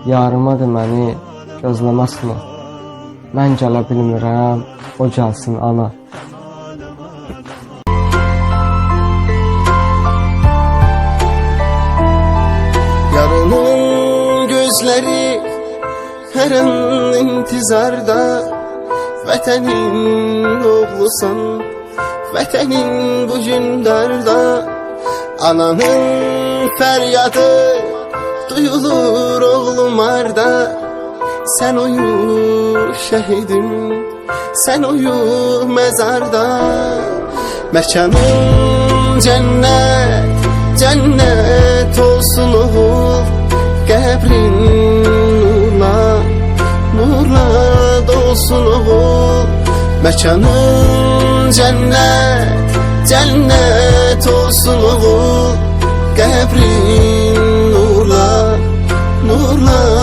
yarımadır məni gözləməsin o. Mən gələ bilmirəm, o gəlsin ana. Yarının gözleri her an intizarda, vətənin oğlusan, vətənin bugün darda. Ananın fəryadı duyulur oğlum arda. Sen uyu şehidim, sen uyu mezarda. Mekanın cennet, cennet olsun oğul. Qəbrin nurla, nurla dolsun oğul. Mekanın cennet, cennet olsun oğul. Qəbrin